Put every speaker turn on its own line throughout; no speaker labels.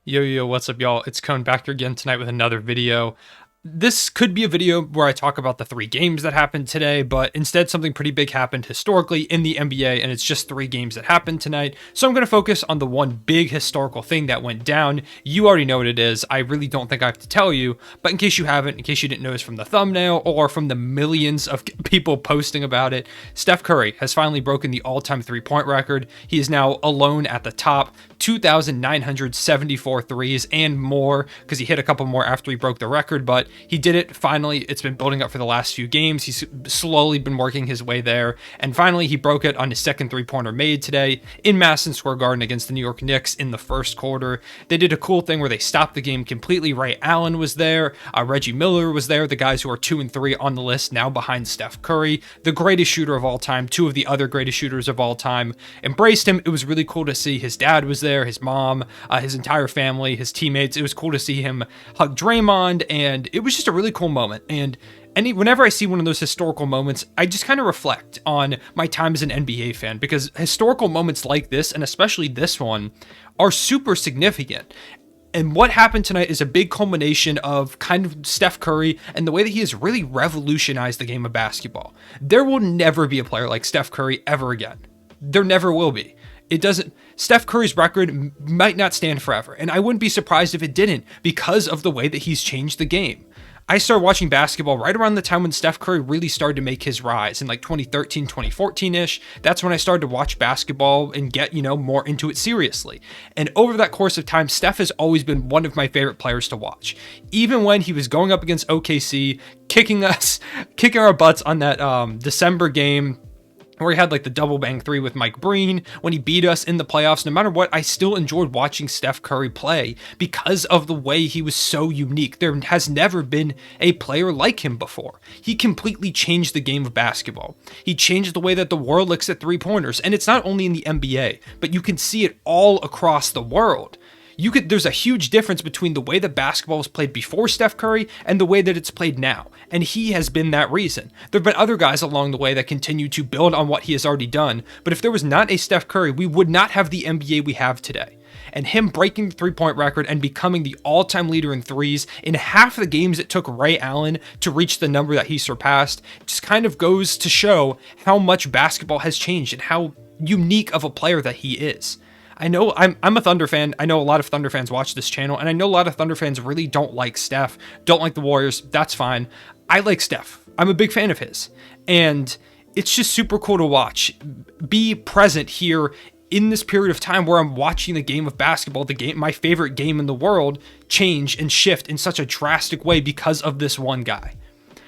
Yo, what's up, y'all? It's Cone back here again tonight with another video. This could be a video where I talk about the three games that happened today, but instead something pretty big happened historically in the NBA, and it's just three games that happened tonight. So I'm going to focus on the one big historical thing that went down. You already know what it is. I really don't think I have to tell you, but in case you haven't, in case you didn't notice from the thumbnail or from the millions of people posting about it, Steph Curry has finally broken the all-time three-point record. He is now alone at the top, 2,974 threes and more, because he hit a couple more after he broke the record, but he did it finally. It's been building up for the last few games. He's slowly been working his way there, and finally he broke it on his second three-pointer made today in Madison Square Garden against the New York Knicks in the first quarter. They did a cool thing where they stopped the game completely. Ray Allen was there, Reggie Miller was there, the guys who are 2 and 3 on the list now behind Steph Curry, the greatest shooter of all time. Two of the other greatest shooters of all time embraced him. It was really cool to see. His dad was there, his mom, his entire family, his teammates. It was cool to see him hug Draymond, and it was just a really cool moment. And whenever I see one of those historical moments, I just kind of reflect on my time as an NBA fan, because historical moments like this, and especially this one, are super significant. And what happened tonight is a big culmination of kind of Steph Curry and the way that he has really revolutionized the game of basketball. There will never be a player like Steph Curry ever again. There never will be. Steph Curry's record might not stand forever, and I wouldn't be surprised if it didn't, because of the way that he's changed the game. I started watching basketball right around the time when Steph Curry really started to make his rise in like 2013, 2014-ish. That's when I started to watch basketball and get, more into it seriously. And over that course of time, Steph has always been one of my favorite players to watch. Even when he was going up against OKC, kicking our butts on that December game, where he had like the double bang three with Mike Breen, when he beat us in the playoffs. No matter what, I still enjoyed watching Steph Curry play because of the way he was so unique. There has never been a player like him before. He completely changed the game of basketball. He changed the way that the world looks at three-pointers, and it's not only in the NBA, but you can see it all across the world. There's a huge difference between the way that basketball was played before Steph Curry and the way that it's played now, and he has been that reason. There have been other guys along the way that continue to build on what he has already done, but if there was not a Steph Curry, we would not have the NBA we have today. And him breaking the three-point record and becoming the all-time leader in threes in half the games it took Ray Allen to reach the number that he surpassed just kind of goes to show how much basketball has changed and how unique of a player that he is. I know I'm a Thunder fan. I know a lot of Thunder fans watch this channel, and I know a lot of Thunder fans really don't like Steph, don't like the Warriors. That's fine. I like Steph. I'm a big fan of his. And it's just super cool to watch. Be present here in this period of time where I'm watching the game of basketball, my favorite game in the world, change and shift in such a drastic way because of this one guy.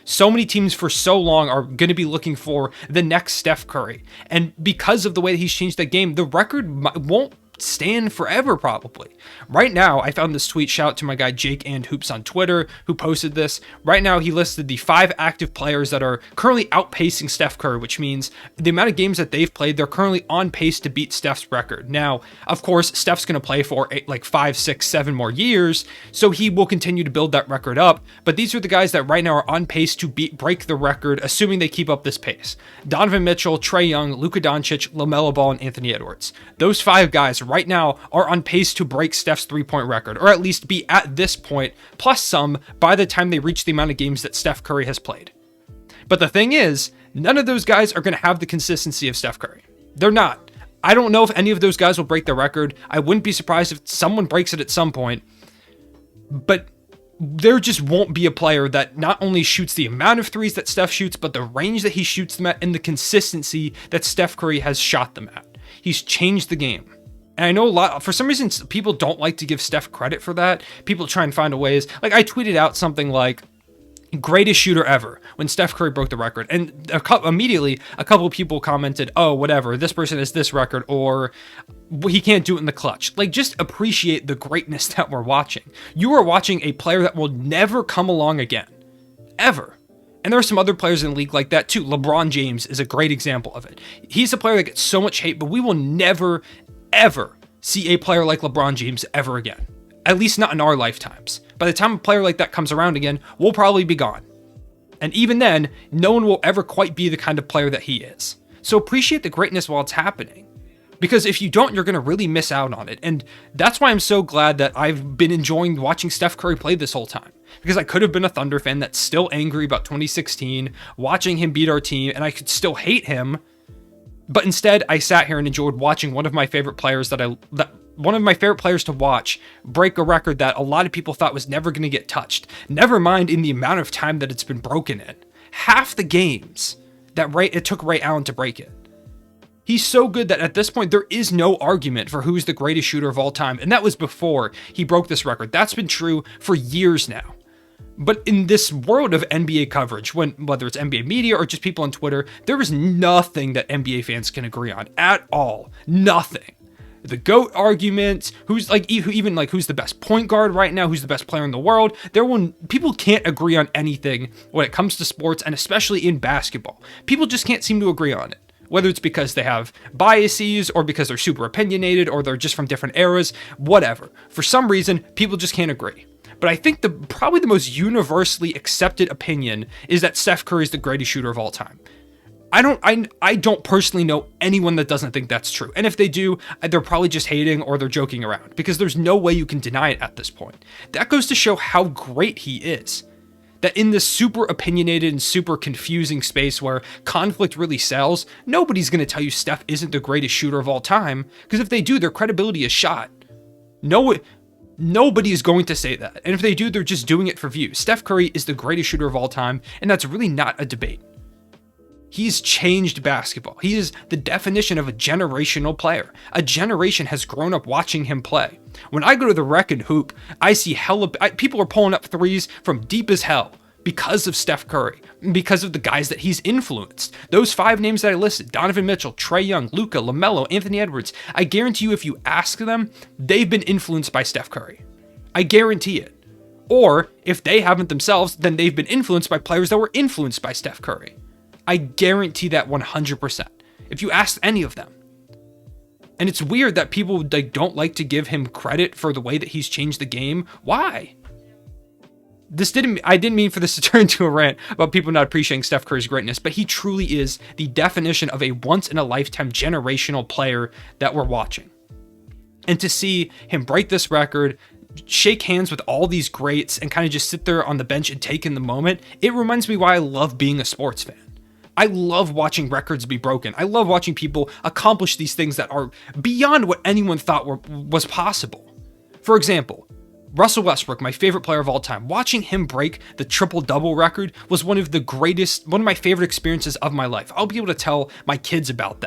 So many teams for so long are going to be looking for the next Steph Curry. And because of the way that he's changed that game, the record won't stand forever probably. Right now, I found this tweet, shout out to my guy Jake and Hoops on Twitter, who posted this. Right now, he listed the 5 active players that are currently outpacing Steph Curry, which means the amount of games that they've played, they're currently on pace to beat Steph's record. Now, of course, Steph's going to play for 5, 6, 7 more years, so he will continue to build that record up, but these are the guys that right now are on pace to break the record, assuming they keep up this pace. Donovan Mitchell, Trae Young, Luka Doncic, LaMelo Ball, and Anthony Edwards. Those 5 guys right now are on pace to break Steph's three-point record, or at least be at this point, plus some, by the time they reach the amount of games that Steph Curry has played. But the thing is, none of those guys are going to have the consistency of Steph Curry. They're not. I don't know if any of those guys will break the record. I wouldn't be surprised if someone breaks it at some point. But there just won't be a player that not only shoots the amount of threes that Steph shoots, but the range that he shoots them at and the consistency that Steph Curry has shot them at. He's changed the game. And I know for some reason, people don't like to give Steph credit for that. People try and find ways. Like, I tweeted out something like, greatest shooter ever, when Steph Curry broke the record. And immediately, a couple of people commented, oh, whatever, this person has this record, or he can't do it in the clutch. Like, just appreciate the greatness that we're watching. You are watching a player that will never come along again. Ever. And there are some other players in the league like that, too. LeBron James is a great example of it. He's a player that gets so much hate, but we will never, ever see a player like LeBron James ever again. At least not in our lifetimes. By the time a player like that comes around again, we'll probably be gone. And even then, no one will ever quite be the kind of player that he is. So appreciate the greatness while it's happening. Because if you don't, you're going to really miss out on it. And that's why I'm so glad that I've been enjoying watching Steph Curry play this whole time. Because I could have been a Thunder fan that's still angry about 2016, watching him beat our team, and I could still hate him. But instead, I sat here and enjoyed watching one of my favorite players one of my favorite players to watch break a record that a lot of people thought was never going to get touched. Never mind in the amount of time that it's been broken in. Half the games that it took Ray Allen to break it. He's so good that at this point, there is no argument for who's the greatest shooter of all time. And that was before he broke this record. That's been true for years now. But in this world of NBA coverage, whether it's NBA media or just people on Twitter, there is nothing that NBA fans can agree on at all. Nothing. The GOAT argument, who's the best point guard right now, who's the best player in the world. People can't agree on anything when it comes to sports, and especially in basketball. People just can't seem to agree on it. Whether it's because they have biases or because they're super opinionated or they're just from different eras, whatever. For some reason, people just can't agree. But I think probably the most universally accepted opinion is that Steph Curry is the greatest shooter of all time. I don't personally know anyone that doesn't think that's true. And if they do, they're probably just hating or they're joking around, because there's no way you can deny it at this point. That goes to show how great he is. That in this super opinionated and super confusing space where conflict really sells, nobody's going to tell you Steph isn't the greatest shooter of all time, because if they do, their credibility is shot. Nobody is going to say that. And if they do, they're just doing it for views. Steph Curry is the greatest shooter of all time, and that's really not a debate. He's changed basketball. He is the definition of a generational player. A generation has grown up watching him play. When I go to the Rec and Hoop, I see people are pulling up threes from deep as hell because of Steph Curry, because of the guys that he's influenced. Those 5 names that I listed, Donovan Mitchell, Trae Young, Luka, LaMelo, Anthony Edwards, I guarantee you if you ask them, they've been influenced by Steph Curry. I guarantee it. Or if they haven't themselves, then they've been influenced by players that were influenced by Steph Curry. I guarantee that 100%, if you ask any of them. And it's weird that people don't like to give him credit for the way that he's changed the game. Why? I didn't mean for this to turn into a rant about people not appreciating Steph Curry's greatness, but he truly is the definition of a once-in-a-lifetime generational player that we're watching. And to see him break this record, shake hands with all these greats, and kind of just sit there on the bench and take in the moment, it reminds me why I love being a sports fan. I love watching records be broken. I love watching people accomplish these things that are beyond what anyone thought was possible. For example, Russell Westbrook, my favorite player of all time, watching him break the triple-double record was one of my favorite experiences of my life. I'll be able to tell my kids about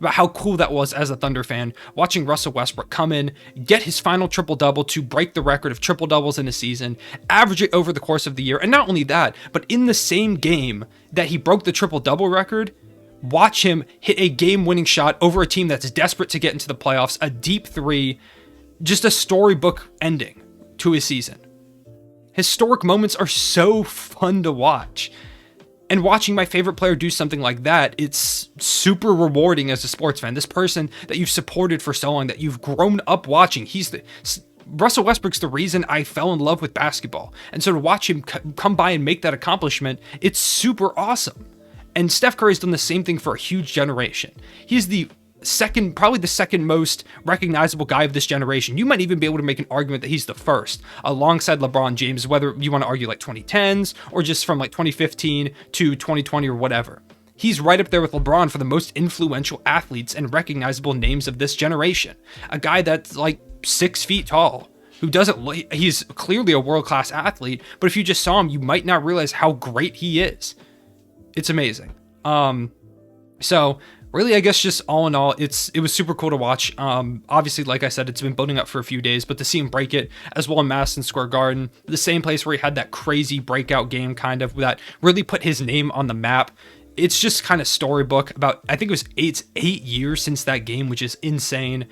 how cool that was as a Thunder fan, watching Russell Westbrook come in, get his final triple-double to break the record of triple-doubles in a season, average it over the course of the year, and not only that, but in the same game that he broke the triple-double record, watch him hit a game-winning shot over a team that's desperate to get into the playoffs, a deep 3, just a storybook ending to his season. Historic moments are so fun to watch. And watching my favorite player do something like that, it's super rewarding as a sports fan. This person that you've supported for so long, that you've grown up watching, Russell Westbrook's the reason I fell in love with basketball. And so to watch him come by and make that accomplishment, it's super awesome. And Steph Curry's done the same thing for a huge generation. He's probably the second most recognizable guy of this generation. You might even be able to make an argument that he's the first, alongside LeBron James, whether you want to argue like 2010s or just from like 2015 to 2020 or whatever. He's right up there with LeBron for the most influential athletes and recognizable names of this generation. A guy that's like 6 feet tall, he's clearly a world-class athlete, but if you just saw him, you might not realize how great he is. It's amazing. So really, I guess just all in all, it was super cool to watch. Obviously, like I said, it's been building up for a few days, but to see him break it as well in Madison Square Garden, the same place where he had that crazy breakout game kind of that really put his name on the map. It's just kind of storybook about, I think it was 8 years since that game, which is insane.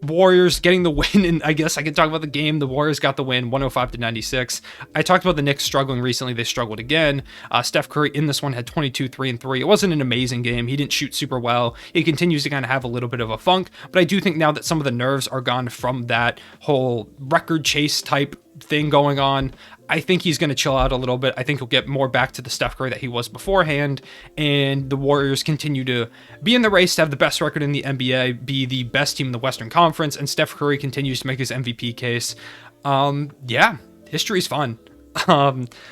Warriors getting the win, and I guess I can talk about the game. The Warriors got the win, 105-96. I talked about the Knicks struggling recently. They struggled again. Steph Curry in this one had 22, 3, and 3. It wasn't an amazing game. He didn't shoot super well. He continues to kind of have a little bit of a funk, but I do think now that some of the nerves are gone from that whole record chase type thing going on, I think he's going to chill out a little bit. I think he'll get more back to the Steph Curry that he was beforehand, and the Warriors continue to be in the race to have the best record in the NBA, be the best team in the Western Conference, and Steph Curry continues to make his MVP case. Yeah, history's fun.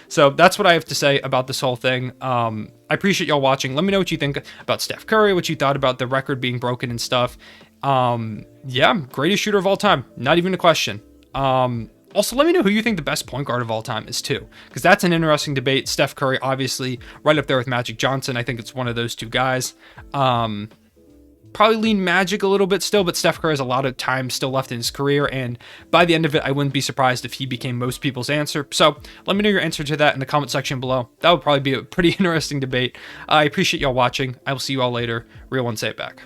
So that's what I have to say about this whole thing. I appreciate y'all watching. Let me know what you think about Steph Curry, what you thought about the record being broken and stuff. Yeah, greatest shooter of all time. Not even a question. Also, let me know who you think the best point guard of all time is too, because that's an interesting debate. Steph Curry, obviously, right up there with Magic Johnson. I think it's one of those two guys. Probably lean Magic a little bit still, but Steph Curry has a lot of time still left in his career, and by the end of it, I wouldn't be surprised if he became most people's answer. So let me know your answer to that in the comment section below. That would probably be a pretty interesting debate. I appreciate y'all watching. I will see you all later. Real one, say it back.